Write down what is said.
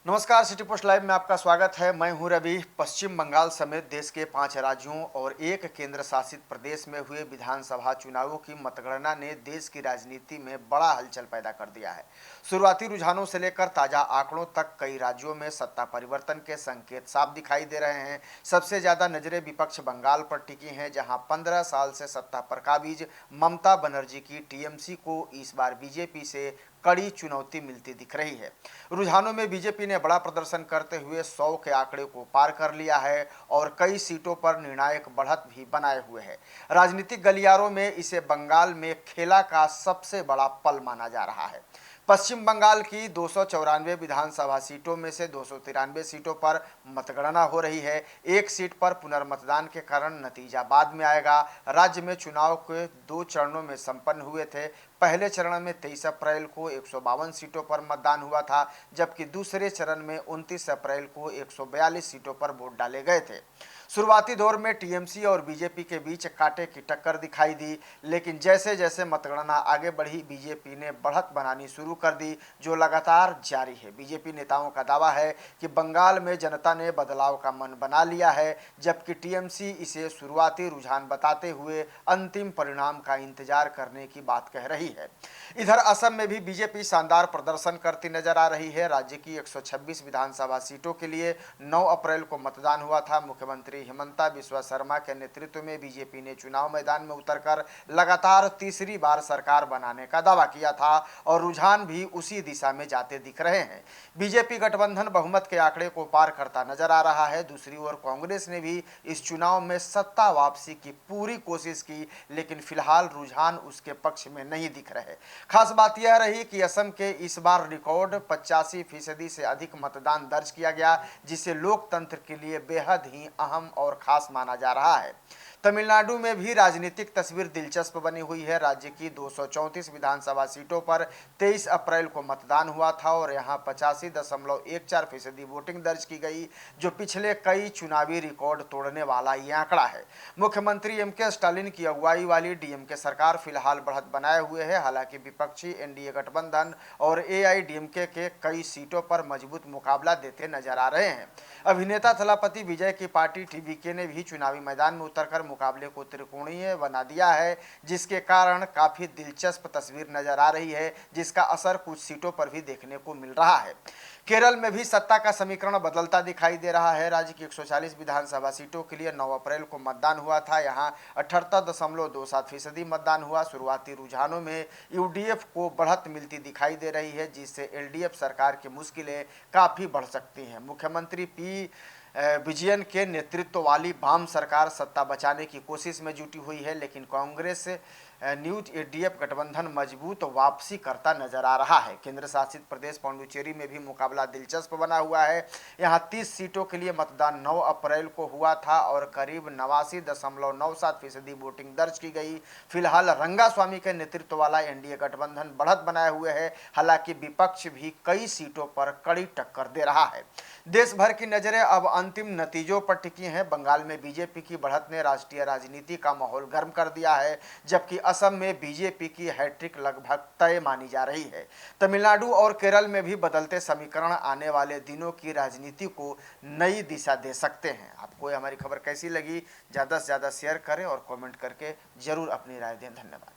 नमस्कार, city post live में आपका स्वागत है। मैं हूं रवि। पश्चिम बंगाल समेत देश के 5 राज्यों और एक केंद्र शासित प्रदेश में हुए विधानसभा चुनावों की मतगणना ने देश की राजनीति में बड़ा हलचल पैदा कर दिया है। शुरुआती रुझानों से लेकर ताजा आंकड़ों तक कई राज्यों में सत्ता परिवर्तन के संकेत साफ दिखाई दे रहे हैं। सबसे ज्यादा नजरें विपक्ष बंगाल पर टिकी हैं, जहां 15 साल से सत्ता पर काबिज ममता बनर्जी की टीएमसी को इस बार बीजेपी से कड़ी चुनौती मिलती दिख रही है। रुझानों में बीजेपी ने बड़ा प्रदर्शन करते हुए 100 के आंकड़े को पार कर लिया है और कई सीटों पर निर्णायक बढ़त भी बनाए हुए है। राजनीतिक गलियारों में इसे बंगाल में खेला का सबसे बड़ा पल माना जा रहा है। पश्चिम बंगाल की 294 विधानसभा सीटों में से 293 सीटों पर मतगणना हो रही है। एक सीट पर पुनर्मतदान के कारण नतीजा बाद में आएगा। राज्य में चुनाव के 2 चरणों में संपन्न हुए थे। पहले चरण में 23 अप्रैल को 152 सीटों पर मतदान हुआ था, जबकि दूसरे चरण में 29 अप्रैल को 142 सीटों पर वोट डाले गए थे। शुरुआती दौर में टीएमसी और बीजेपी के बीच कांटे की टक्कर दिखाई दी, लेकिन जैसे जैसे मतगणना आगे बढ़ी बीजेपी ने बढ़त बनानी शुरू कर दी, जो लगातार जारी है। बीजेपी नेताओं का दावा है कि बंगाल में जनता ने बदलाव का मन बना लिया है, जबकि टीएमसी इसे शुरुआती रुझान बताते हुए अंतिम परिणाम का इंतजार करने की बात कह रही है। इधर असम में भी बीजेपी शानदार प्रदर्शन करती नजर आ रही है। राज्य की 126 विधानसभा सीटों के लिए 9 अप्रैल को मतदान हुआ था। मुख्यमंत्री हिमंता बिस्वा शर्मा के नेतृत्व में बीजेपी ने चुनाव मैदान में उतरकर लगातार तीसरी बार सरकार बनाने का दावा किया था और रुझान भी उसी दिशा में जाते दिख रहे हैं। बीजेपी गठबंधन बहुमत के आंकड़े को पार करता नजर आ रहा है। दूसरी ओर कांग्रेस ने भी इस चुनाव में सत्ता वापसी की पूरी कोशिश की, लेकिन फिलहाल रुझान उसके पक्ष में नहीं दिख रहे। खास बात यह रही कि असम के इस बार रिकॉर्ड 85% से अधिक मतदान दर्ज किया गया, जिसे लोकतंत्र के लिए बेहद ही अहम और खास माना जा रहा है। तमिलनाडु में भी राजनीतिक तस्वीर दिलचस्प बनी हुई है। राज्य की 234 विधानसभा सीटों पर 23 अप्रैल को मतदान हुआ था और यहां 85.14% वोटिंग दर्ज की गई, जो पिछले कई चुनावी रिकॉर्ड तोड़ने वाला ये आंकड़ा है। मुख्यमंत्री एमके स्टालिन की अगुवाई वाली डीएमके सरकार फिलहाल बढ़त बनाए हुए है। हालांकि विपक्षी एनडीए गठबंधन और एआईडीएमके के कई सीटों पर मजबूत मुकाबला देते नजर आ रहे हैं। अभिनेता थलापति विजय की पार्टी टीवीके ने भी चुनावी मैदान में उतरकर मुकाबले को त्रिकोणीय बना दिया है, जिसके कारण काफी दिलचस्प तस्वीर नजर आ रही है, जिसका असर कुछ सीटों पर भी देखने को मिल रहा है। केरल में भी सत्ता का समीकरण बदलता दिखाई दे रहा है। राज्य की 140 विधानसभा सीटों के लिए 9 अप्रैल को मतदान हुआ था। यहां 78.27% मतदान हुआ। शुरुआती रुझानों में यूडीएफ को बढ़त मिलती दिखाई दे रही है, जिससे एलडीएफ सरकार की मुश्किलें काफी बढ़ सकती हैं। मुख्यमंत्री पी विजयन के नेतृत्व वाली वाम सरकार सत्ता बचाने की कोशिश में जुटी हुई है, लेकिन कांग्रेस न्यूज एडीएफ गठबंधन मजबूत वापसी करता नजर आ रहा है। केंद्र शासित प्रदेश पांडुचेरी में भी मुकाबला दिलचस्प बना हुआ है। यहां 30 सीटों के लिए मतदान 9 अप्रैल को हुआ था और करीब 89.97% वोटिंग दर्ज की गई। फिलहाल रंगास्वामी के नेतृत्व वाला एनडीए गठबंधन बढ़त बनाए हुए है। हालांकि विपक्ष भी कई सीटों पर कड़ी टक्कर दे रहा है। देश भर की नजरें अब अंतिम नतीजों पर टिकी हैं। बंगाल में बीजेपी की बढ़त ने राष्ट्रीय राजनीति का माहौल गर्म कर दिया है, जबकि असम में बीजेपी की हैट्रिक लगभग तय मानी जा रही है। तमिलनाडु और केरल में भी बदलते समीकरण आने वाले दिनों की राजनीति को नई दिशा दे सकते हैं। आपको हमारी खबर कैसी लगी, ज़्यादा से ज़्यादा शेयर करें और कमेंट करके जरूर अपनी राय दें। धन्यवाद।